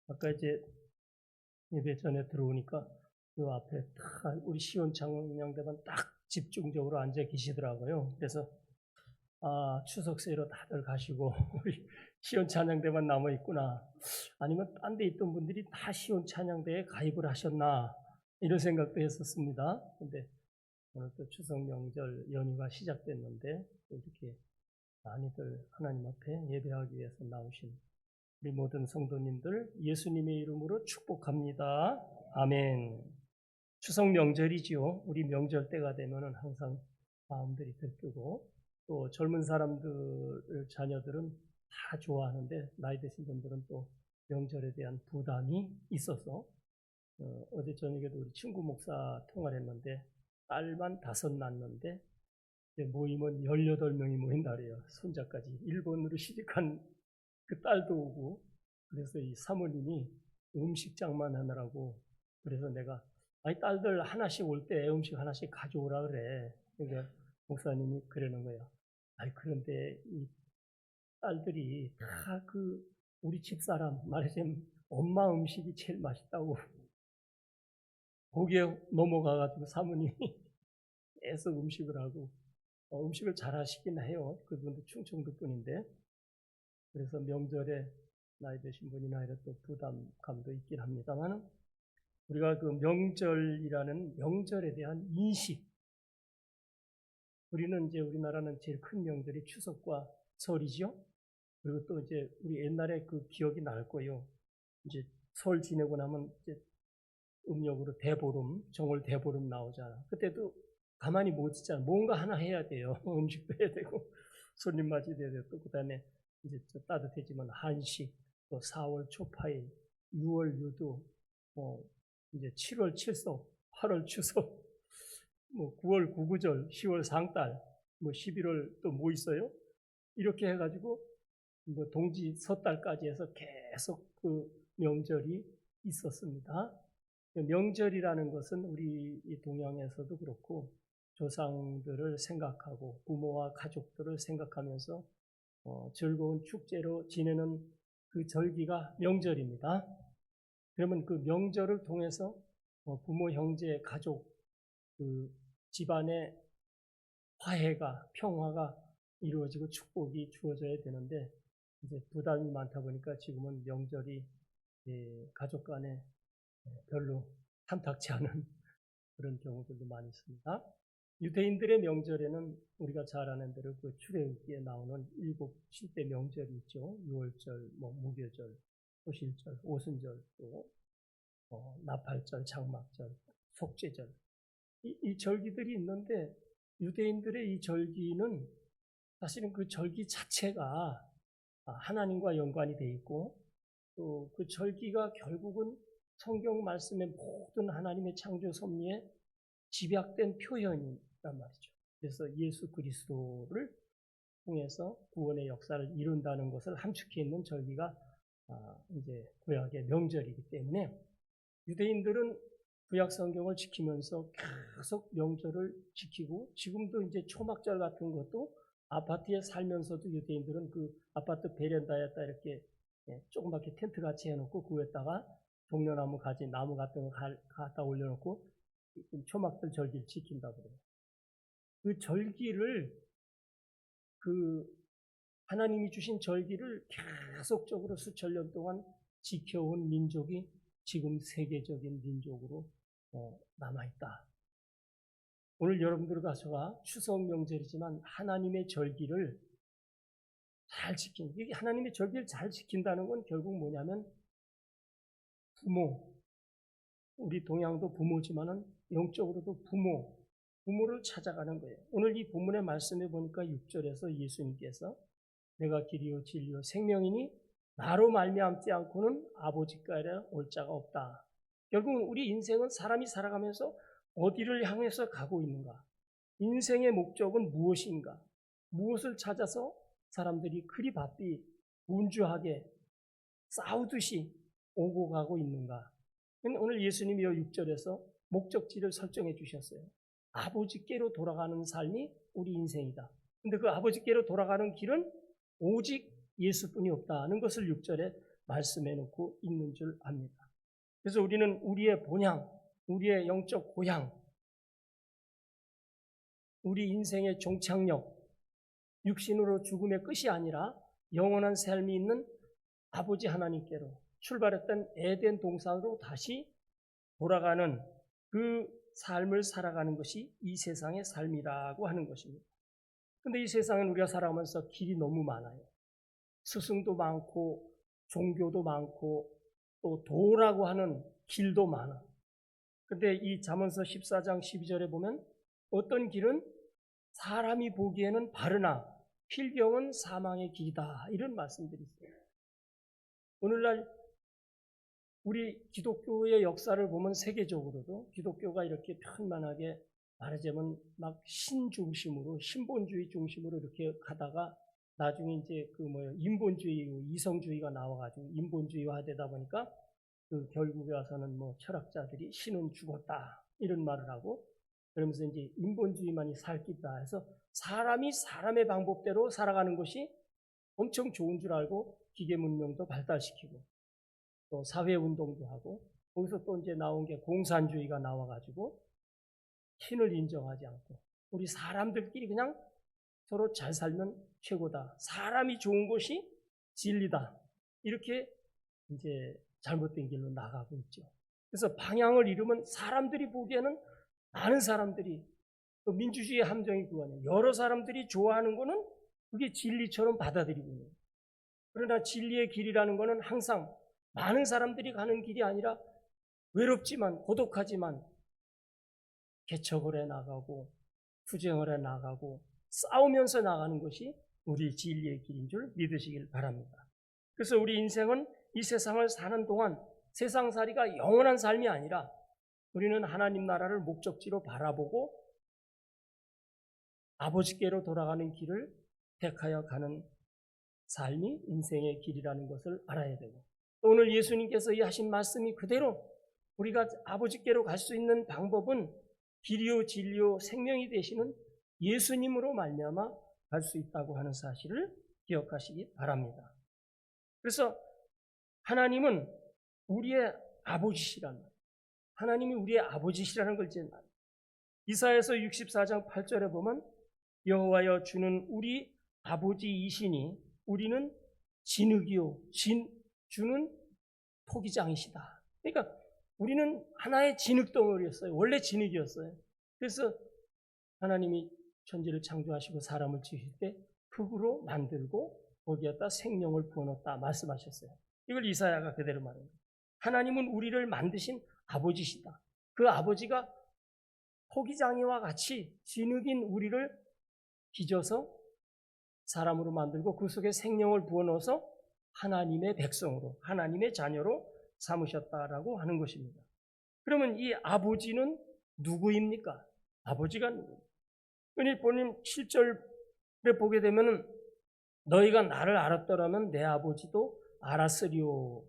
아까 이제 예배 전에 들어오니까 요 앞에 딱 우리 시온 찬양대만 딱 집중적으로 앉아 계시더라고요. 그래서 추석 세로 다들 가시고 우리 시온 찬양대만 남아 있구나. 아니면 딴 데 있던 분들이 다 시온 찬양대에 가입을 하셨나 이런 생각도 했었습니다. 근데 오늘 또 추석 명절 연휴가 시작됐는데 이렇게 많이들 하나님 앞에 예배하기 위해서 나오신 우리 모든 성도님들 예수님의 이름으로 축복합니다. 아멘. 추석 명절이지요. 우리 명절 때가 되면은 항상 마음들이 들뜨고 또 젊은 사람들 자녀들은 다 좋아하는데 나이 드신 분들은 또 명절에 대한 부담이 있어서 어제 저녁에도 우리 친구 목사 통화를 했는데 딸만 5 낳았는데 모임은 18명이 모인 날이에요. 손자까지 일본으로 시집간 그 딸도 오고 그래서 이 사모님이 음식장만 하느라고 그래서 내가 아니 딸들 하나씩 올 때 음식 하나씩 가져오라 그래. 그러니까 목사님이 그러는 거야. 아니 그런데 이 딸들이 다 그 우리 집사람 말하자면 엄마 음식이 제일 맛있다고 거기에 넘어가가지고 사모님이 계속 음식을 하고 음식을 잘 하시긴 해요. 그분도 충청도 분인데 그래서 명절에 나이 드신 분이나 이런 또 부담감도 있긴 합니다만 우리가 그 명절이라는 명절에 대한 인식 우리는 이제 우리나라는 제일 큰 명절이 추석과 설이죠. 그리고 또 이제 우리 옛날에 그 기억이 날 거예요. 이제 설 지내고 나면 이제 음력으로 대보름, 정월 대보름 나오잖아. 그때도 가만히 못 있잖아. 뭔가 하나 해야 돼요. 음식도 해야 되고 손님 맞이도 해야 되고 또 그다음에 이제 따뜻해지면 한식, 또 4월 초파일, 6월 유두, 이제 7월 칠석, 8월 추석, 9월 구구절, 10월 상달, 11월 또 뭐 있어요? 이렇게 해가지고 동지 섣달까지 해서 계속 그 명절이 있었습니다. 명절이라는 것은 우리 동양에서도 그렇고 조상들을 생각하고 부모와 가족들을 생각하면서 즐거운 축제로 지내는 그 절기가 명절입니다. 그러면 그 명절을 통해서 부모, 형제, 가족, 그 집안의 화해가, 평화가 이루어지고 축복이 주어져야 되는데 이제 부담이 많다 보니까 지금은 명절이 가족 간에 별로 탐탁치 않은 그런 경우들도 많이 있습니다. 유대인들의 명절에는 우리가 잘 아는 대로 그 출애굽기에 나오는 7대 명절이 있죠. 유월절, 무교절, 호실절, 오순절, 또 나팔절, 장막절, 속죄절 이 절기들이 있는데 유대인들의 이 절기는 사실은 그 절기 자체가 하나님과 연관이 돼 있고 또 그 절기가 결국은 성경 말씀의 모든 하나님의 창조 섭리에 집약된 표현이란 말이죠. 그래서 예수 그리스도를 통해서 구원의 역사를 이룬다는 것을 함축해 있는 절기가 이제 구약의 명절이기 때문에 유대인들은 구약 성경을 지키면서 계속 명절을 지키고 지금도 이제 초막절 같은 것도 아파트에 살면서도 유대인들은 그 아파트 베란다에다 이렇게 조그맣게 텐트 같이 해놓고 그 위에다가 종려나무 가지 나무 같은 거 갖다 올려놓고 초막절 절기를 지킨다고 그래요. 그 절기를 그 하나님이 주신 절기를 계속적으로 수천 년 동안 지켜온 민족이 지금 세계적인 민족으로 남아있다. 오늘 여러분들 가서가 추석 명절이지만 하나님의 절기를 잘 이게 하나님의 절기를 잘 지킨다는 건 결국 뭐냐면 부모, 우리 동양도 부모지만은 영적으로도 부모를 찾아가는 거예요. 오늘 이 본문의 말씀에 보니까 6절에서 예수님께서 내가 길이요 진리요 생명이니 나로 말미암지 않고는 아버지께로 올 자가 없다. 결국은 우리 인생은 사람이 살아가면서 어디를 향해서 가고 있는가? 인생의 목적은 무엇인가? 무엇을 찾아서 사람들이 그리 바삐 분주하게 싸우듯이 오고 가고 있는가? 오늘 예수님이 6절에서 목적지를 설정해 주셨어요. 아버지께로 돌아가는 삶이 우리 인생이다. 근데 그 아버지께로 돌아가는 길은 오직 예수뿐이 없다는 것을 6절에 말씀해 놓고 있는 줄 압니다. 그래서 우리는 우리의 본향, 우리의 영적 고향, 우리 인생의 종착역, 육신으로 죽음의 끝이 아니라 영원한 삶이 있는 아버지 하나님께로 출발했던 에덴 동산으로 다시 돌아가는 그 삶을 살아가는 것이 이 세상의 삶이라고 하는 것입니다. 근데 이 세상은 우리가 살아가면서 길이 너무 많아요. 스승도 많고 종교도 많고 또 도라고 하는 길도 많아. 근데 이 잠언서 14장 12절에 보면 어떤 길은 사람이 보기에는 바르나 필경은 사망의 길이다, 이런 말씀들이 있어요. 오늘날 우리 기독교의 역사를 보면 세계적으로도 기독교가 이렇게 편만하게 말하자면 막 신중심으로, 신본주의 중심으로 이렇게 가다가 나중에 이제 인본주의, 이성주의가 나와가지고 인본주의화 되다 보니까 결국에 와서는 철학자들이 신은 죽었다, 이런 말을 하고, 그러면서 이제 인본주의만이 살 길이다 해서 사람이 사람의 방법대로 살아가는 것이 엄청 좋은 줄 알고 기계 문명도 발달시키고 또 사회운동도 하고, 거기서 또 이제 나온 게 공산주의가 나와가지고 신을 인정하지 않고 우리 사람들끼리 그냥 서로 잘 살면 최고다, 사람이 좋은 것이 진리다, 이렇게 이제 잘못된 길로 나가고 있죠. 그래서 방향을 잃으면 사람들이 보기에는, 많은 사람들이, 또 민주주의의 함정이 그거예요. 여러 사람들이 좋아하는 거는 그게 진리처럼 받아들이고 있는 거예요. 그러나 진리의 길이라는 거는 항상 많은 사람들이 가는 길이 아니라 외롭지만 고독하지만 개척을 해 나가고 투쟁을 해 나가고 싸우면서 나가는 것이 우리 진리의 길인 줄 믿으시길 바랍니다. 그래서 우리 인생은 이 세상을 사는 동안 세상살이가 영원한 삶이 아니라 우리는 하나님 나라를 목적지로 바라보고 아버지께로 돌아가는 길을 택하여 가는 삶이 인생의 길이라는 것을 알아야 되고, 또 오늘 예수님께서 이 하신 말씀이 그대로 우리가 아버지께로 갈 수 있는 방법은 길이요 진리요 생명이 되시는 예수님으로 말미암아 갈 수 있다고 하는 사실을 기억하시기 바랍니다. 그래서 하나님은 우리의 아버지시라는 거예요. 하나님이 우리의 아버지시라는 걸 이제 이사야서 64장 8절에 보면 여호와여 주는 우리 아버지이시니 우리는 진흙이요 주는 토기장이시다. 그러니까 우리는 하나의 진흙덩어리였어요. 원래 진흙이었어요. 그래서 하나님이 천지를 창조하시고 사람을 지으실 때 흙으로 만들고 거기에다 생명을 부어넣었다 말씀하셨어요. 이걸 이사야가 그대로 말합니다. 하나님은 우리를 만드신 아버지시다. 그 아버지가 토기장이와 같이 진흙인 우리를 빚어서 사람으로 만들고 그 속에 생명을 부어넣어서 하나님의 백성으로, 하나님의 자녀로 삼으셨다라고 하는 것입니다. 그러면 이 아버지는 누구입니까? 아버지가 누구입니까? 본인 7절에 보게 되면 너희가 나를 알았더라면 내 아버지도 알았으리오,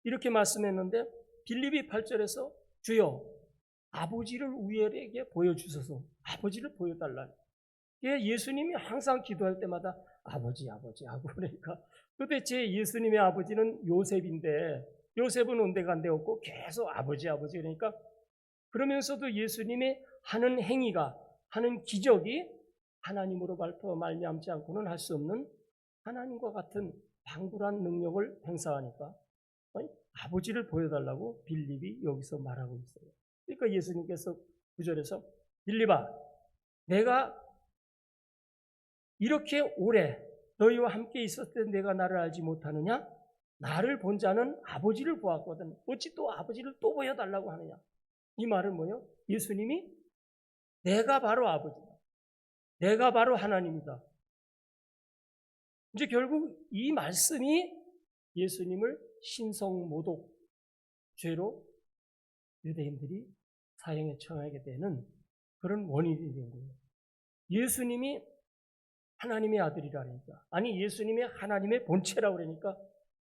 이렇게 말씀했는데 빌립이 8절에서 주여 아버지를 우리에게 보여주소서, 아버지를 보여달라. 예수님이 항상 기도할 때마다 아버지 아버지 하고, 그러니까 도대체 예수님의 아버지는 요셉인데 요셉은 온데간데 없고 계속 아버지 아버지, 그러니까 그러면서도 예수님이 하는 행위가, 하는 기적이 하나님으로 말미암지 않고는 할 수 없는 하나님과 같은 방불한 능력을 행사하니까 아버지를 보여달라고 빌립이 여기서 말하고 있어요. 그러니까 예수님께서 9절에서 빌립아 내가 이렇게 오래 너희와 함께 있었을 때 내가 나를 알지 못하느냐? 나를 본 자는 아버지를 보았거든. 어찌 또 아버지를 또 보여달라고 하느냐? 이 말은 뭐예요? 예수님이 내가 바로 아버지다, 내가 바로 하나님이다. 이제 결국 이 말씀이 예수님을 신성모독 죄로 유대인들이 사형에 처하게 되는 그런 원인이 된 거예요. 예수님이 하나님의 아들이라니까, 아니 예수님이 하나님의 본체라고 그러니까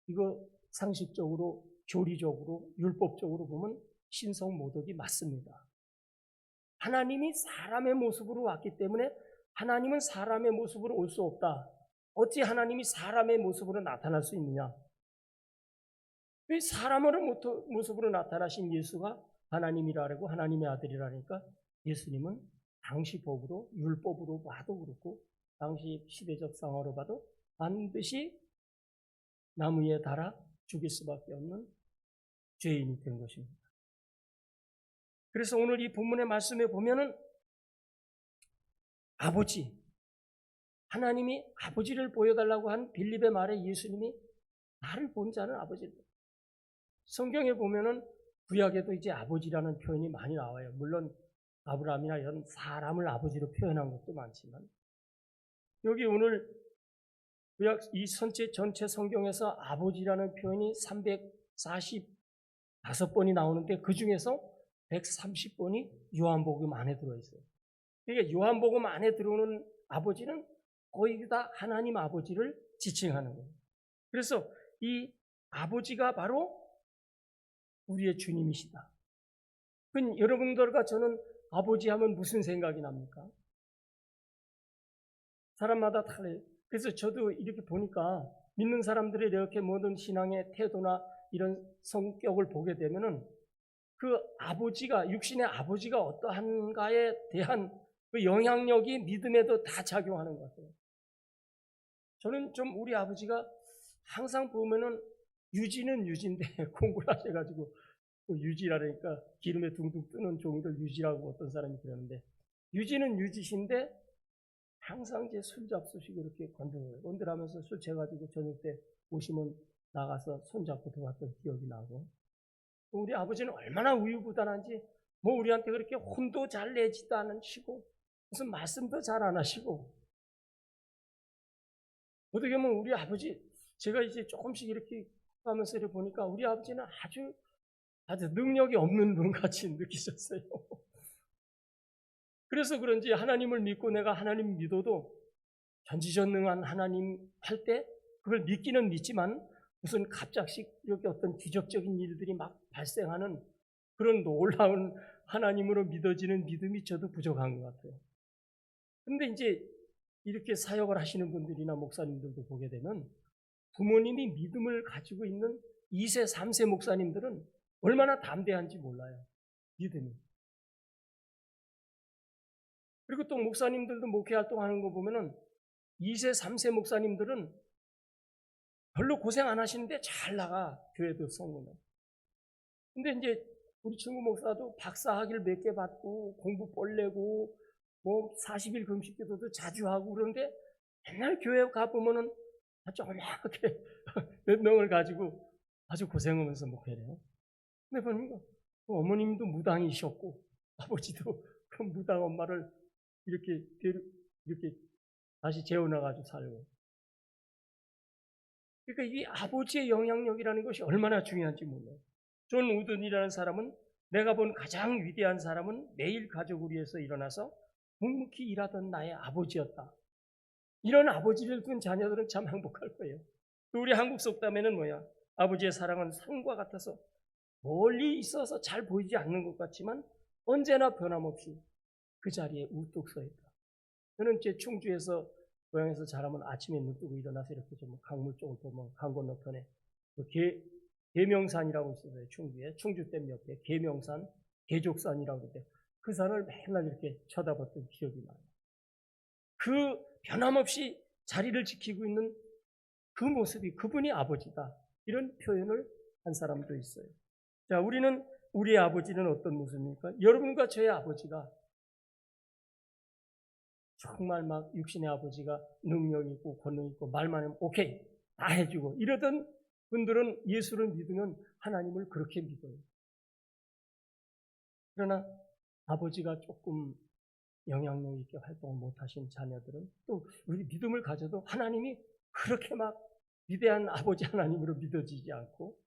이거 상식적으로, 교리적으로, 율법적으로 보면 신성모독이 맞습니다. 하나님이 사람의 모습으로 왔기 때문에 하나님은 사람의 모습으로 올 수 없다. 어찌 하나님이 사람의 모습으로 나타날 수 있느냐? 사람으로 모습으로 나타나신 예수가 하나님이라고 하나님의 아들이라니까 예수님은 당시 법으로 율법으로 봐도 그렇고 당시 시대적 상황으로 봐도 반드시 나무에 달아 죽일 수밖에 없는 죄인이 된 것입니다. 그래서 오늘 이 본문의 말씀에 보면은 아버지, 하나님이 아버지를 보여달라고 한 빌립의 말에 예수님이 나를 본 자는 아버지를. 성경에 보면은 구약에도 이제 아버지라는 표현이 많이 나와요. 물론 아브라함이나 이런 사람을 아버지로 표현한 것도 많지만 여기 오늘 구약 이 전체 성경에서 아버지라는 표현이 345번이 나오는데 그 중에서 130번이 요한복음 안에 들어있어요. 그러니까 요한복음 안에 들어오는 아버지는 거의 다 하나님 아버지를 지칭하는 거예요. 그래서 이 아버지가 바로 우리의 주님이시다. 그럼 여러분들과 저는 아버지 하면 무슨 생각이 납니까? 사람마다 달라요. 그래서 저도 이렇게 보니까 믿는 사람들의 이렇게 모든 신앙의 태도나 이런 성격을 보게 되면은 그 아버지가, 육신의 아버지가 어떠한가에 대한 그 영향력이 믿음에도 다 작용하는 것 같아요. 저는 좀 우리 아버지가 항상 보면은 유지는 유지인데 공부를 하셔가지고 유지라니까 기름에 둥둥 뜨는 종이를 유지라고 어떤 사람이 그러는데 유지는 유지신데 항상 이제 술 잡수시고 이렇게 건들하면서 술 채가지고 저녁 때 오시면 나가서 손잡고 들어왔던 기억이 나고 우리 아버지는 얼마나 우유부단한지 뭐 우리한테 그렇게 혼도 잘 내지도 않으시고 무슨 말씀도 잘 안 하시고 어떻게 보면 우리 아버지 제가 이제 조금씩 이렇게 하면서 이렇게 보니까 우리 아버지는 아주 능력이 없는 분 같이 느끼셨어요. 그래서 그런지 하나님을 믿고 내가 하나님 믿어도 전지전능한 하나님 할 때 그걸 믿기는 믿지만 무슨 갑작씩 이렇게 어떤 기적적인 일들이 막 발생하는 그런 놀라운 하나님으로 믿어지는 믿음이 저도 부족한 것 같아요. 근데 이제 이렇게 사역을 하시는 분들이나 목사님들도 보게 되면 부모님이 믿음을 가지고 있는 2세, 3세 목사님들은 얼마나 담대한지 몰라요. 믿음이. 그리고 또 목사님들도 목회 활동하는 거 보면은 2세, 3세 목사님들은 별로 고생 안 하시는데 잘 나가, 교회도 성공해. 근데 이제 우리 친구 목사도 박사학위를 몇 개 받고 공부 뻘내고 뭐 40일 금식 기도도 자주 하고 그러는데 맨날 교회 가보면은 아주 조그맣게 몇 명을 가지고 아주 고생하면서 목회래요. 근데 보니까 어머님도 무당이셨고 아버지도 그 무당 엄마를 이렇게 다시 재워놔가지고 살고. 그러니까 이 아버지의 영향력이라는 것이 얼마나 중요한지 몰라요. 존 우든이라는 사람은 내가 본 가장 위대한 사람은 매일 가족을 위해서 일어나서 묵묵히 일하던 나의 아버지였다. 이런 아버지를 둔 자녀들은 참 행복할 거예요. 우리 한국 속담에는 뭐야? 아버지의 사랑은 산과 같아서 멀리 있어서 잘 보이지 않는 것 같지만 언제나 변함없이 그 자리에 우뚝 서 있다. 저는 제 충주에서 고향에서 자라면 아침에 눈 뜨고 일어나서 이렇게 좀 강물 쪽을 보면 강 건너편에 계명산이라고 있어요. 충주에 충주댐 옆에 계명산, 계족산이라고 그러는데 그 산을 맨날 이렇게 쳐다봤던 기억이 나요. 그 변함없이 자리를 지키고 있는 그 모습이 그분이 아버지다. 이런 표현을 한 사람도 있어요. 자, 우리의 아버지는 어떤 모습입니까? 여러분과 저의 아버지가 정말 막 육신의 아버지가 능력 있고 권능 있고 말만 하면 오케이 다 해주고 이러던 분들은 예수를 믿으면 하나님을 그렇게 믿어요. 그러나 아버지가 조금 영향력 있게 활동을 못하신 자녀들은 또 우리 믿음을 가져도 하나님이 그렇게 막 위대한 아버지 하나님으로 믿어지지 않고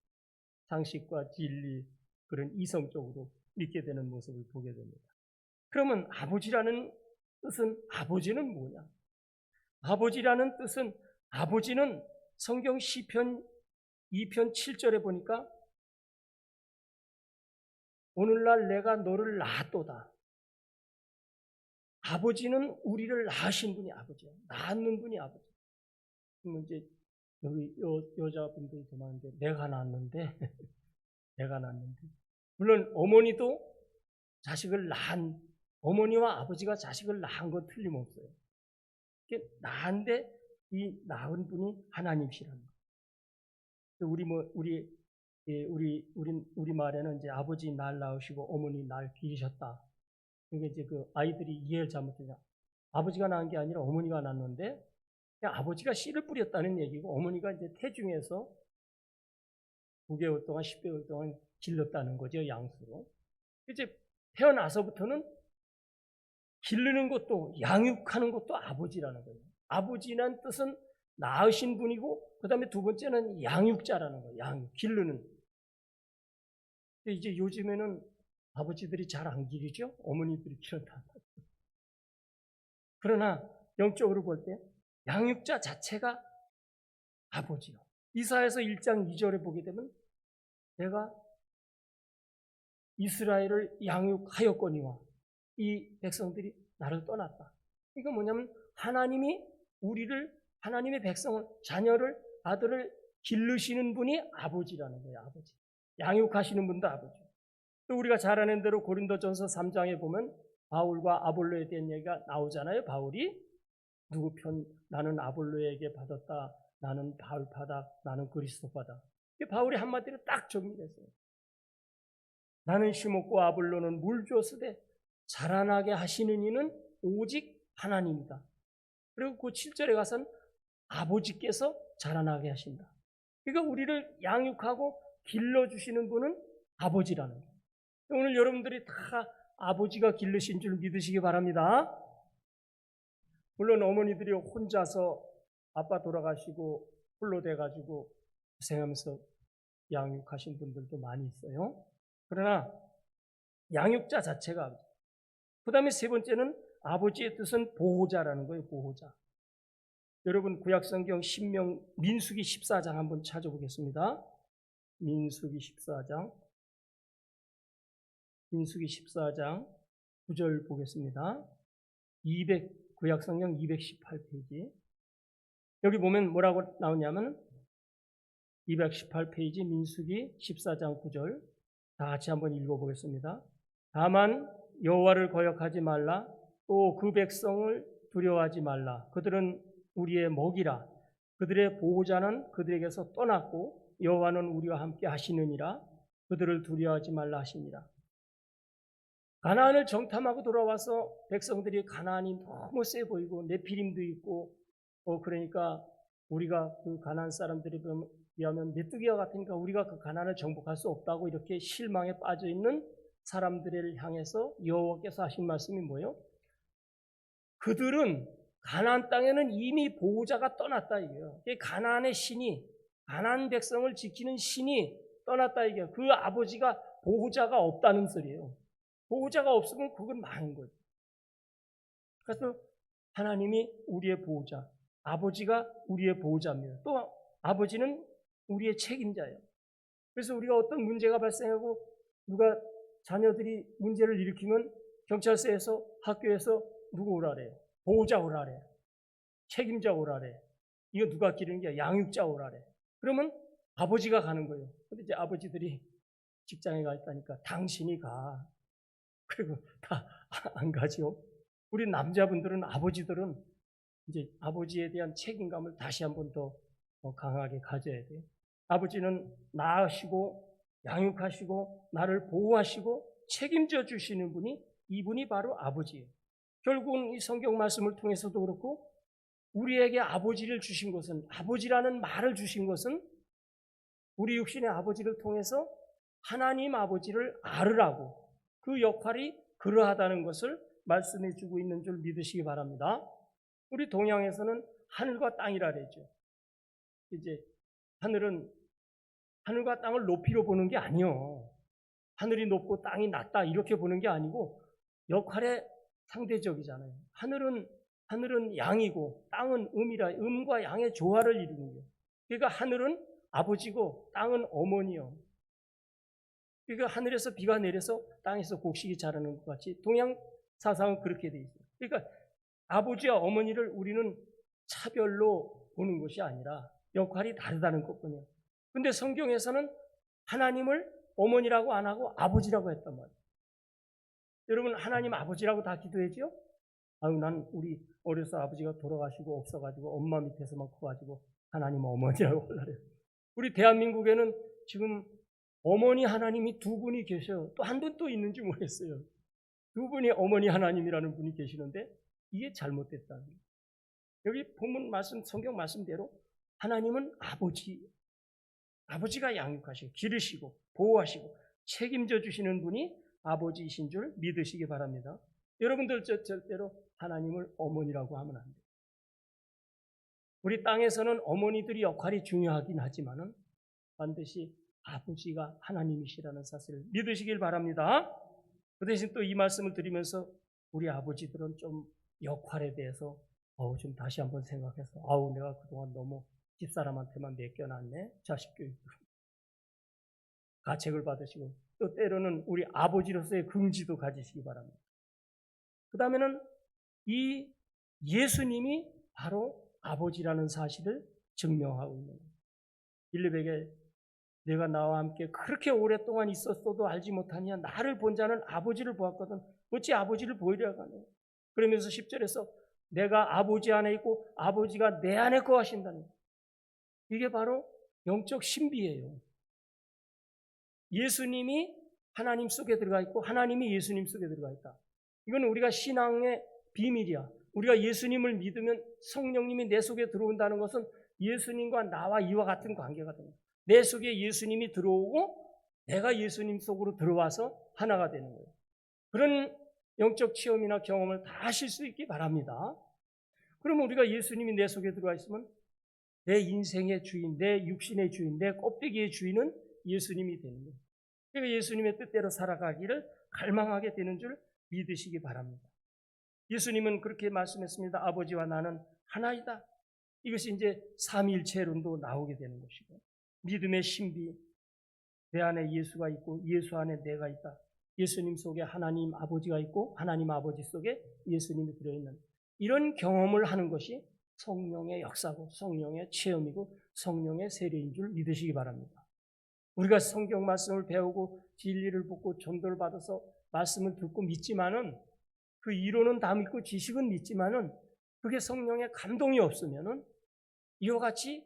상식과 진리 그런 이성적으로 믿게 되는 모습을 보게 됩니다. 그러면 아버지라는 뜻은 아버지는 뭐냐? 아버지라는 뜻은 아버지는 성경 시편 2편 7절에 보니까 오늘날 내가 너를 낳았도다. 아버지는 우리를 낳으신 분이 아버지예요. 낳는 분이 아버지. 그럼 이제 여기 여자분들이 더 많은데 내가 낳았는데 내가 낳았는데 물론 어머니도 자식을 낳은 어머니와 아버지가 자식을 낳은 건 틀림없어요. 낳은데 이 낳은 분이 하나님이시라는 거예요. 우리 말에는 이제 아버지 날 낳으시고 어머니 날 기르셨다. 이게 이제 그 아이들이 이해를 잘못해서 아버지가 낳은 게 아니라 어머니가 낳았는데 그냥 아버지가 씨를 뿌렸다는 얘기고 어머니가 이제 태중에서 9개월 동안 10개월 동안 길렀다는 거죠, 양수로. 이제 태어나서부터는 기르는 것도 양육하는 것도 아버지라는 거예요. 아버지란 뜻은 낳으신 분이고 그 다음에 두 번째는 양육자라는 거예요. 양육, 기르는. 근데 이제 요즘에는 아버지들이 잘 안 기르죠? 어머니들이 키운다. 그러나 영적으로 볼 때 양육자 자체가 아버지요. 이사야서 1장 2절에 보게 되면 내가 이스라엘을 양육하였거니와 이 백성들이 나를 떠났다. 이거 뭐냐면 하나님이 하나님의 백성을, 자녀를, 아들을 기르시는 분이 아버지라는 거예요. 아버지. 양육하시는 분도 아버지. 또 우리가 잘 아는 대로 고린도전서 3장에 보면 바울과 아볼로에 대한 얘기가 나오잖아요. 바울이 누구 편, 나는 아볼로에게 받았다, 나는 바울파다, 나는 그리스도파다. 바울이 한마디로 딱 정리했어요. 나는 심었고 아볼로는 물 주었으되 자라나게 하시는 이는 오직 하나님이다. 그리고 그 7절에 가서는 아버지께서 자라나게 하신다. 그러니까 우리를 양육하고 길러주시는 분은 아버지라는 거예요. 오늘 여러분들이 다 아버지가 기르신 줄 믿으시기 바랍니다. 물론 어머니들이 혼자서 아빠 돌아가시고 홀로 돼가지고 고생하면서 양육하신 분들도 많이 있어요. 그러나 양육자 자체가 그 다음에 세 번째는 아버지의 뜻은 보호자라는 거예요. 보호자. 여러분 구약성경 민수기 14장 한번 찾아보겠습니다. 민수기 14장 9절 보겠습니다. 구약성경 218페이지. 여기 보면 뭐라고 나오냐면 218페이지 민수기 14장 9절 다 같이 한번 읽어보겠습니다. 다만 여호와를 거역하지 말라. 또 그 백성을 두려워하지 말라. 그들은 우리의 먹이라. 그들의 보호자는 그들에게서 떠났고 여호와는 우리와 함께 하시느니라. 그들을 두려워하지 말라 하시니라. 가나안을 정탐하고 돌아와서 백성들이 가나안이 너무 세 보이고 네피림도 있고 그러니까 우리가 그 가나안 사람들에 비하면 메뚜기와 같으니까 우리가 그 가나안을 정복할 수 없다고 이렇게 실망에 빠져 있는 사람들을 향해서 여호와께서 하신 말씀이 뭐예요? 그들은 가나안 땅에는 이미 보호자가 떠났다 이게요. 가나안의 신이, 가나안 백성을 지키는 신이 떠났다 이게요. 그 아버지가 보호자가 없다는 소리예요. 보호자가 없으면 그건 망한 거죠. 그래서 하나님이 우리의 보호자, 아버지가 우리의 보호자입니다. 또 아버지는 우리의 책임자예요. 그래서 우리가 어떤 문제가 발생하고 누가 자녀들이 문제를 일으키면 경찰서에서 학교에서 누구 오라래요? 보호자 오라래. 책임자 오라래. 이거 누가 기르는 게 양육자 오라래. 그러면 아버지가 가는 거예요. 근데 이제 아버지들이 직장에 가 있다니까 당신이 가. 그리고 다 안 가죠. 우리 남자분들은 아버지들은 이제 아버지에 대한 책임감을 다시 한번 더 강하게 가져야 돼요. 아버지는 낳으시고 양육하시고 나를 보호하시고 책임져 주시는 분이 이분이 바로 아버지예요. 결국은 이 성경 말씀을 통해서도 그렇고 우리에게 아버지를 주신 것은 아버지라는 말을 주신 것은 우리 육신의 아버지를 통해서 하나님 아버지를 알으라고 그 역할이 그러하다는 것을 말씀해 주고 있는 줄 믿으시기 바랍니다. 우리 동양에서는 하늘과 땅이라 그러죠. 이제 하늘과 땅을 높이로 보는 게 아니요. 하늘이 높고 땅이 낮다 이렇게 보는 게 아니고 역할의 상대적이잖아요. 하늘은 양이고 땅은 음이라 음과 양의 조화를 이루는 거예요. 그러니까 하늘은 아버지고 땅은 어머니요. 그러니까 하늘에서 비가 내려서 땅에서 곡식이 자라는 것 같이 동양 사상은 그렇게 돼 있어요. 그러니까 아버지와 어머니를 우리는 차별로 보는 것이 아니라 역할이 다르다는 것뿐이에요. 근데 성경에서는 하나님을 어머니라고 안 하고 아버지라고 했단 말이에요. 여러분, 하나님 아버지라고 다 기도했죠? 아유, 난 우리 어려서 아버지가 돌아가시고 없어가지고 엄마 밑에서만 커가지고 하나님 어머니라고 하려고. 우리 대한민국에는 지금 어머니 하나님이 두 분이 계셔요. 또 한 분 또 있는지 모르겠어요. 두 분이 어머니 하나님이라는 분이 계시는데 이게 잘못됐다는 거예요. 여기 본문 말씀, 성경 말씀대로 하나님은 아버지가 양육하시고 기르시고 보호하시고 책임져 주시는 분이 아버지이신 줄 믿으시기 바랍니다. 여러분들 절대로 하나님을 어머니라고 하면 안 돼요. 우리 땅에서는 어머니들이 역할이 중요하긴 하지만은 반드시 아버지가 하나님이시라는 사실을 믿으시길 바랍니다. 그 대신 또 이 말씀을 드리면서 우리 아버지들은 좀 역할에 대해서 좀 다시 한번 생각해서 내가 그동안 너무 집사람한테만 맡겨놨네. 자식 교육으로. 가책을 받으시고 또 때로는 우리 아버지로서의 긍지도 가지시기 바랍니다. 그 다음에는 이 예수님이 바로 아버지라는 사실을 증명하고 있는 거예요. 빌립에게 내가 나와 함께 그렇게 오랫동안 있었어도 알지 못하냐 나를 본 자는 아버지를 보았거든 어찌 아버지를 보이려고 하냐. 그러면서 10절에서 내가 아버지 안에 있고 아버지가 내 안에 거하신다는 거예요. 이게 바로 영적 신비예요. 예수님이 하나님 속에 들어가 있고 하나님이 예수님 속에 들어가 있다. 이건 우리가 신앙의 비밀이야. 우리가 예수님을 믿으면 성령님이 내 속에 들어온다는 것은 예수님과 나와 이와 같은 관계가 됩니다. 내 속에 예수님이 들어오고 내가 예수님 속으로 들어와서 하나가 되는 거예요. 그런 영적 체험이나 경험을 다 하실 수 있기 바랍니다. 그러면 우리가 예수님이 내 속에 들어와 있으면 내 인생의 주인, 내 육신의 주인, 내 껍데기의 주인은 예수님이 되는 거예요. 그러니까 예수님의 뜻대로 살아가기를 갈망하게 되는 줄 믿으시기 바랍니다. 예수님은 그렇게 말씀했습니다. 아버지와 나는 하나이다. 이것이 이제 삼위일체론도 나오게 되는 것이고 믿음의 신비, 내 안에 예수가 있고 예수 안에 내가 있다. 예수님 속에 하나님 아버지가 있고 하나님 아버지 속에 예수님이 들어있는 이런 경험을 하는 것이 성령의 역사고 성령의 체험이고 성령의 세례인 줄 믿으시기 바랍니다. 우리가 성경 말씀을 배우고 진리를 듣고 전도를 받아서 말씀을 듣고 믿지만은 그 이론은 다 믿고 지식은 믿지만은 그게 성령의 감동이 없으면은 이와 같이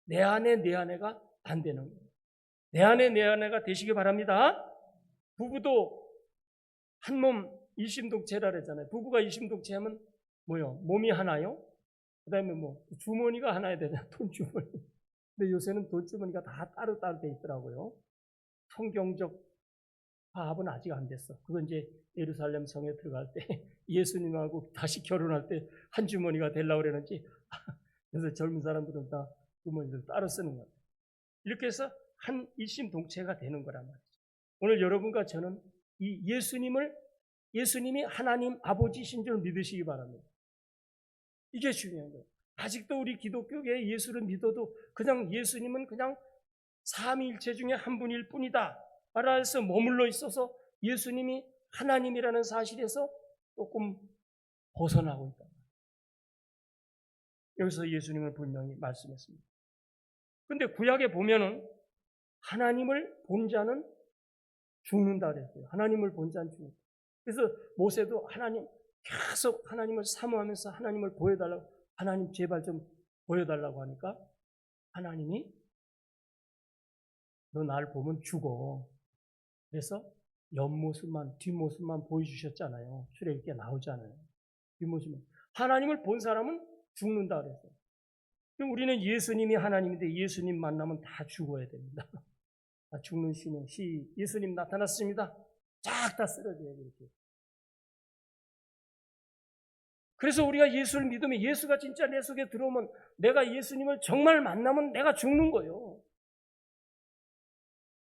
내 안에 내 아내가 안 되는 거예요. 내 안에 내 아내가 되시기 바랍니다. 부부도 한 몸 일심동체라 그랬잖아요. 부부가 일심동체하면 뭐요? 몸이 하나요? 그 다음에 주머니가 하나야 되잖아요. 돈주머니. 근데 요새는 돈주머니가 다 따로따로 돼 있더라고요. 성경적 화합은 아직 안 됐어. 그건 이제 예루살렘 성에 들어갈 때 예수님하고 다시 결혼할 때 한 주머니가 되려고 그러는지 그래서 젊은 사람들은 다 주머니를 따로 쓰는 거예요. 이렇게 해서 한 일심동체가 되는 거란 말이죠. 오늘 여러분과 저는 이 예수님이 하나님 아버지신 줄 믿으시기 바랍니다. 이게 중요한 거예요. 아직도 우리 기독교계에 예수를 믿어도 그냥 예수님은 그냥 삼위일체 중에 한 분일 뿐이다 말해서 머물러 있어서 예수님이 하나님이라는 사실에서 조금 벗어나고 있다. 여기서 예수님을 분명히 말씀했습니다. 그런데 구약에 보면은 하나님을 본 자는 죽는다 그랬어요. 하나님을 본 자는 죽는다. 그래서 모세도 계속 하나님을 사모하면서 하나님을 보여달라고, 하나님 제발 좀 보여달라고 하니까 하나님이 너 날 보면 죽어. 그래서 옆모습만, 뒷모습만 보여주셨잖아요. 출애굽기에 나오잖아요. 뒷모습만. 하나님을 본 사람은 죽는다 그랬어요. 그럼 우리는 예수님이 하나님인데 예수님 만나면 다 죽어야 됩니다. 다 죽는 신은 예수님 나타났습니다. 쫙 다 쓰러져요. 이렇게. 그래서 우리가 예수를 믿으면 예수가 진짜 내 속에 들어오면 내가 예수님을 정말 만나면 내가 죽는 거예요.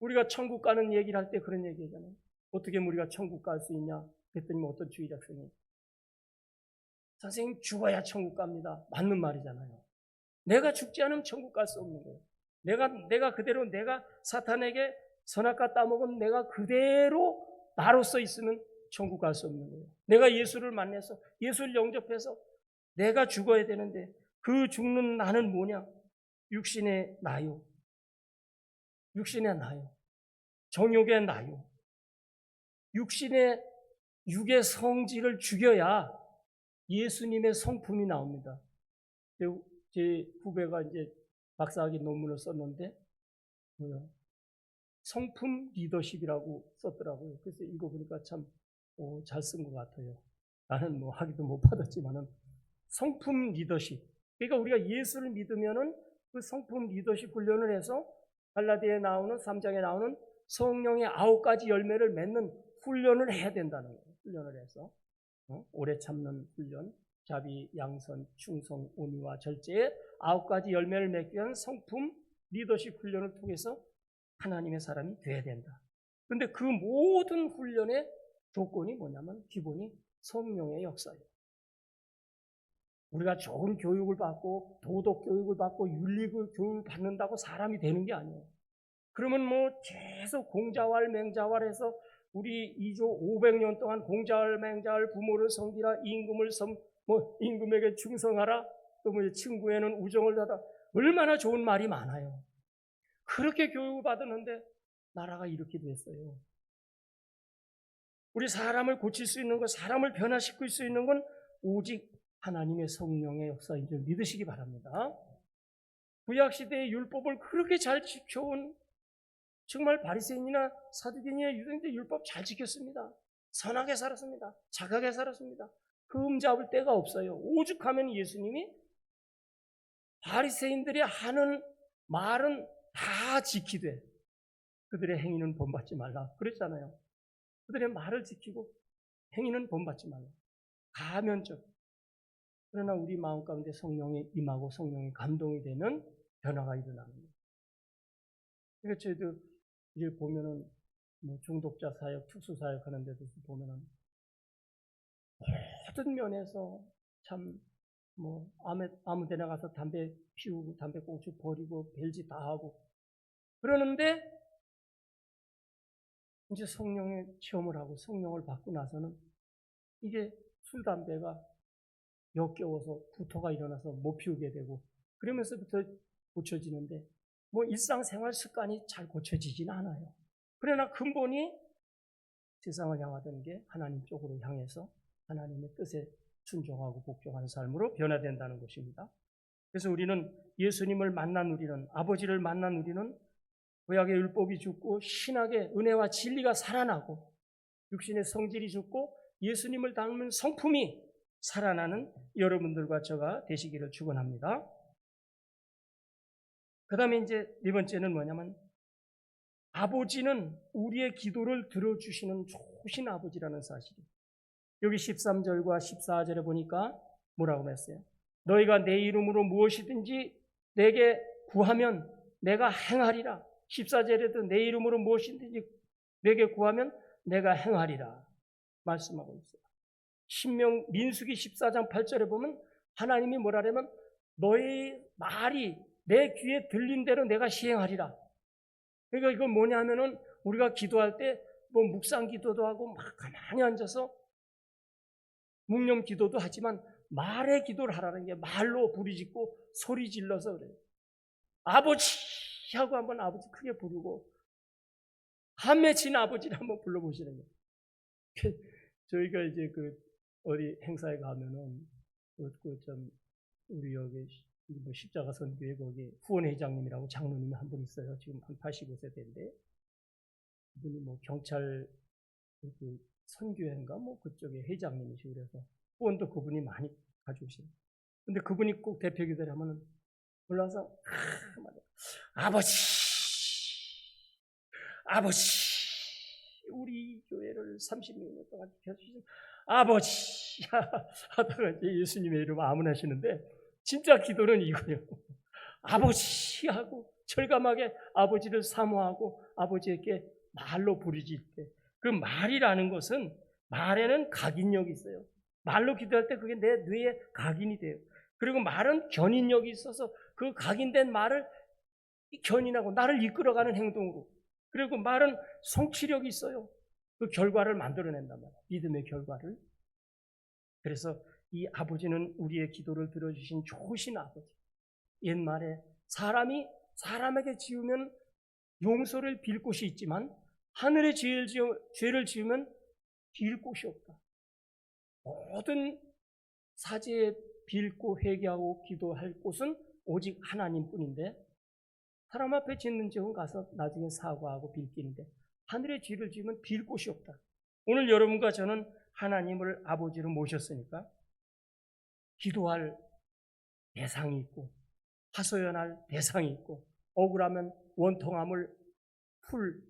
우리가 천국 가는 얘기를 할 때 그런 얘기잖아요. 어떻게 우리가 천국 갈 수 있냐? 그랬더니 어떤 주의 작성이 선생님 죽어야 천국 갑니다. 맞는 말이잖아요. 내가 죽지 않으면 천국 갈 수 없는 거예요. 내가 그대로 내가 사탄에게 선악과 따먹은 내가 그대로 나로서 있으면 천국 갈 수 없는 거예요. 내가 예수를 만나서 예수를 영접해서 내가 죽어야 되는데 그 죽는 나는 뭐냐? 육신의 나요, 육신의 나요, 정욕의 나요, 육의 성질을 죽여야 예수님의 성품이 나옵니다. 제 후배가 이제 박사학위 논문을 썼는데 성품 리더십이라고 썼더라고요. 그래서 읽어보니까 참 잘 쓴 것 같아요. 나는 뭐 학위도 못 받았지만은 성품 리더십. 그러니까 우리가 예수를 믿으면은 그 성품 리더십 훈련을 해서 갈라디아에 나오는 3장에 나오는 성령의 9가지 열매를 맺는 훈련을 해야 된다는 거예요. 훈련을 해서 오래 참는 훈련, 자비, 양선, 충성, 온유와 절제의 9가지 열매를 맺기 위한 성품 리더십 훈련을 통해서 하나님의 사람이 돼야 된다. 그런데 그 모든 훈련의 조건이 뭐냐면 기본이 성령의 역사예요. 우리가 좋은 교육을 받고 도덕 교육을 받고 윤리 교육을 받는다고 사람이 되는 게 아니에요. 그러면 뭐 계속 공자왈 맹자왈해서 우리 2조 500년 동안 공자왈 맹자왈 부모를 섬기라, 임금에게 충성하라, 또 뭐 친구에는 우정을 다하라, 얼마나 좋은 말이 많아요. 그렇게 교육을 받았는데 나라가 이렇게 됐어요. 우리 사람을 고칠 수 있는 것, 사람을 변화시킬 수 있는 건 오직 하나님의 성령의 역사인 줄 믿으시기 바랍니다. 구약시대의 율법을 그렇게 잘 지켜온 정말 바리새인이나 사두개인이나 유대인들 율법 잘 지켰습니다. 선하게 살았습니다. 착하게 살았습니다. 흠잡을 데가 없어요. 오죽하면 예수님이 바리새인들이 하는 말은 다 지키되 그들의 행위는 본받지 말라 그랬잖아요. 그들의 말을 지키고 행위는 본받지 말라. 가면적. 그러나 우리 마음 가운데 성령이 임하고 성령이 감동이 되는 변화가 일어나는 거예요. 그러니까 저희도 이제 보면은 뭐 중독자 사역, 특수 사역 하는 데도 보면은 모든 면에서 참 뭐 아무 데나 가서 담배 피우고 담배 꽁초 버리고 별짓 다 하고 그러는데 이제 성령의 체험을 하고 성령을 받고 나서는 이게 술, 담배가 역겨워서 구토가 일어나서 못 피우게 되고 그러면서부터 고쳐지는데 뭐 일상생활 습관이 잘 고쳐지진 않아요. 그러나 근본이 세상을 향하던 게 하나님 쪽으로 향해서 하나님의 뜻에 순종하고 복종하는 삶으로 변화된다는 것입니다. 그래서 우리는 예수님을 만난 우리는, 아버지를 만난 우리는 구약의 율법이 죽고 신학의 은혜와 진리가 살아나고 육신의 성질이 죽고 예수님을 닮은 성품이 살아나는 여러분들과 저가 되시기를 축원합니다. 그 다음에 이제 네 번째는 뭐냐면 아버지는 우리의 기도를 들어주시는 좋으신 아버지라는 사실이에요. 여기 13절과 14절에 보니까 뭐라고 했어요? 너희가 내 이름으로 무엇이든지 내게 구하면 내가 행하리라. 14절에도 내 이름으로 무엇이든지 내게 구하면 내가 행하리라 말씀하고 있어요. 민수기 14장 8절에 보면 하나님이 뭐라냐면 너희 말이 내 귀에 들린 대로 내가 시행하리라. 그러니까 이건 뭐냐면은 우리가 기도할 때 뭐 묵상 기도도 하고 막 가만히 앉아서 묵념 기도도 하지만 말의 기도를 하라는 게 말로 부르짖고 소리 질러서 그래요. 아버지 하고 한번 아버지 크게 부르고 한 맺힌 아버지를 한번 불러보시는 거예요. 저희가 이제 그 어디 행사에 가면은 우리 여기 뭐 십자가 선교회 거기 후원회장님이라고 장로님이 한 분 있어요. 지금 한 85세대인데 그분이 뭐 경찰 그 선교회인가 뭐 그쪽에 회장님이시고 그래서 후원도 그분이 많이 가져오시는. 근데 그분이 꼭 대표 기도를 하면은 올라와서 아버지 우리 교회를 30년 동안 지켜주신 아버지 하다가 이제 예수님의 이름 아문하시는데 진짜 기도는 이거예요. 아버지 하고 철감하게 아버지를 사모하고 아버지에게 말로 부르짖을 때 그 말이라는 것은 말에는 각인력이 있어요. 말로 기도할 때 그게 내 뇌에 각인이 돼요. 그리고 말은 견인력이 있어서 그 각인된 말을 견인하고 나를 이끌어가는 행동으로 그리고 말은 성취력이 있어요. 그 결과를 만들어낸단 말이에요. 믿음의 결과를. 그래서 이 아버지는 우리의 기도를 들어주신 좋으신 아버지. 옛말에 사람이 사람에게 지으면 용서를 빌 곳이 있지만 하늘에 죄를 지으면 빌 곳이 없다. 모든 사죄에 빌고 회개하고 기도할 곳은 오직 하나님뿐인데 사람 앞에 짓는 죄는 가서 나중에 사과하고 빌기는데 하늘에 죄를 지으면 빌 곳이 없다. 오늘 여러분과 저는 하나님을 아버지로 모셨으니까 기도할 대상이 있고 하소연할 대상이 있고 억울하면 원통함을 풀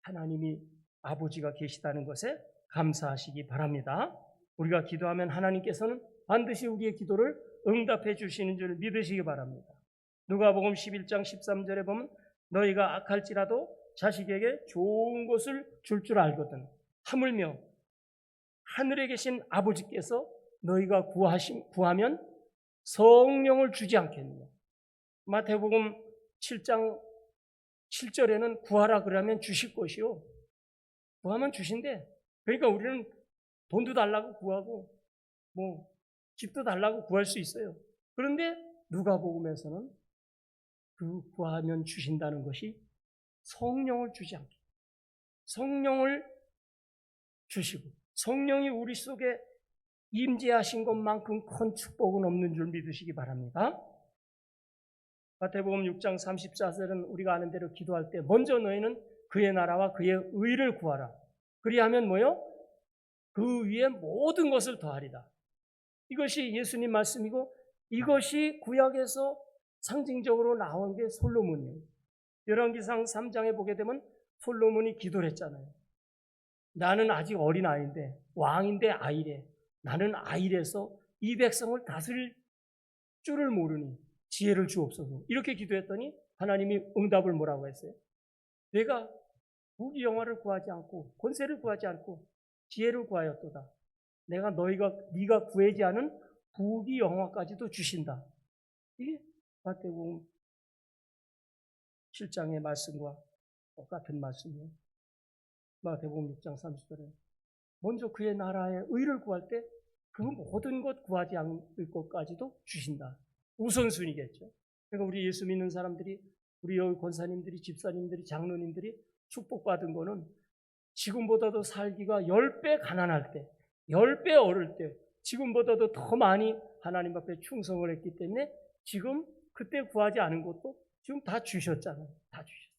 하나님이 아버지가 계시다는 것에 감사하시기 바랍니다. 우리가 기도하면 하나님께서는 반드시 우리의 기도를 응답해 주시는 줄 믿으시기 바랍니다. 누가복음 11장 13절에 보면 너희가 악할지라도 자식에게 좋은 것을 줄 줄 알거든 하물며 하늘에 계신 아버지께서 너희가 구하면 성령을 주지 않겠느냐. 마태복음 7장 7절에는 구하라 그러면 주실 것이요. 구하면 주신대. 그러니까 우리는 돈도 달라고 구하고 집도 달라고 구할 수 있어요. 그런데 누가복음에서는 그 구하면 주신다는 것이 성령을 주지 않게 성령을 주시고 성령이 우리 속에 임재하신 것만큼 큰 축복은 없는 줄 믿으시기 바랍니다. 마태복음 6장 34절은 우리가 아는 대로 기도할 때 먼저 너희는 그의 나라와 그의 의를 구하라. 그리하면 뭐요? 그 위에 모든 것을 더하리라. 이것이 예수님 말씀이고 이것이 구약에서 상징적으로 나온 게 솔로몬이에요. 열왕기상 3장에 보게 되면 솔로몬이 기도를 했잖아요. 나는 아직 어린 아이인데 왕인데 아이래. 나는 아이래서 이 백성을 다스릴 줄을 모르니 지혜를 주옵소서. 이렇게 기도했더니 하나님이 응답을 뭐라고 했어요? 내가 부귀 영화를 구하지 않고 권세를 구하지 않고 지혜를 구하였도다. 내가 네가 구하지 않은 부귀 영화까지도 주신다. 이게 마태복음 7장의 말씀과 똑같은 말씀이에요. 마태복음 6장 30절에 먼저 그의 나라의 의를 구할 때 그 모든 것 구하지 않을 것까지도 주신다. 우선순위겠죠. 그러니까 우리 예수 믿는 사람들이 우리 여기 권사님들이 집사님들이 장로님들이 축복받은 거는 지금보다도 살기가 10배 가난할 때 10배 어릴 때 지금보다도 더 많이 하나님 앞에 충성을 했기 때문에 지금 그때 구하지 않은 것도 지금 다 주셨잖아요. 다 주셨어요.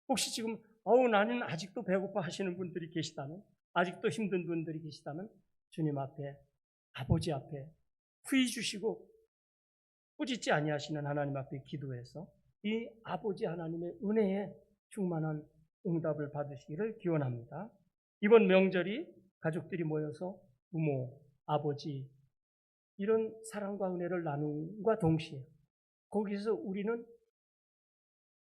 혹시 지금 나는 아직도 배고파 하시는 분들이 계시다면 아직도 힘든 분들이 계시다면 주님 앞에 아버지 앞에 후히 주시고 꾸짖지 아니하시는 하나님 앞에 기도해서 이 아버지 하나님의 은혜에 충만한 응답을 받으시기를 기원합니다. 이번 명절이 가족들이 모여서 부모, 아버지 이런 사랑과 은혜를 나눔과 동시에 거기서 우리는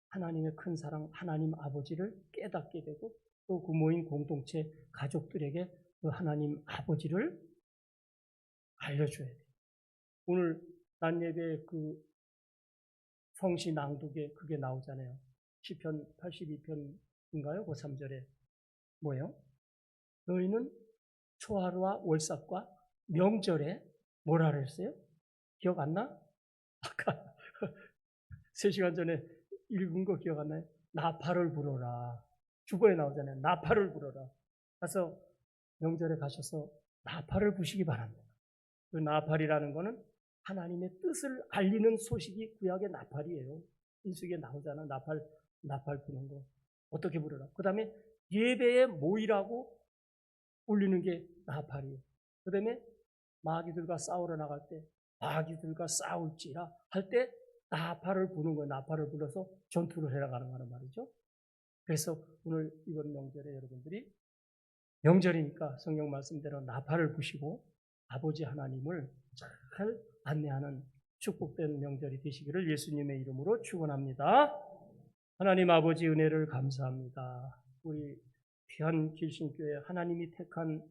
하나님의 큰 사랑, 하나님 아버지를 깨닫게 되고 또 그 모인 공동체 가족들에게 그 하나님 아버지를 알려줘야 돼요. 오늘 난 예배 그 성시 낭독에 그게 나오잖아요. 시편 82편인가요? 그 3절에 뭐예요? 너희는 초하루와 월삭과 명절에 뭐라 그랬어요? 기억 안 나? 아까 3시간 전에 읽은 거 기억 안 나요? 나팔을 불어라. 주보에 나오잖아요. 나팔을 불어라. 가서 명절에 가셔서 나팔을 부시기 바랍니다. 그 나팔이라는 거는 하나님의 뜻을 알리는 소식이 구약의 나팔이에요. 인수기에 나오잖아. 나팔 부는 거. 어떻게 부르라. 그 다음에 예배에 모이라고 울리는 게 나팔이에요. 그 다음에 마귀들과 싸우러 나갈 때 마귀들과 싸울지라 할 때 나팔을 부는 거예요. 나팔을 불어서 전투를 해나가는 거란 말이죠. 그래서 오늘 이번 명절에 여러분들이 명절이니까 성경 말씀대로 나팔을 부시고 아버지 하나님을 잘 안내하는 축복된 명절이 되시기를 예수님의 이름으로 축원합니다. 하나님 아버지 은혜를 감사합니다. 우리 귀한 길신교회 하나님이 택한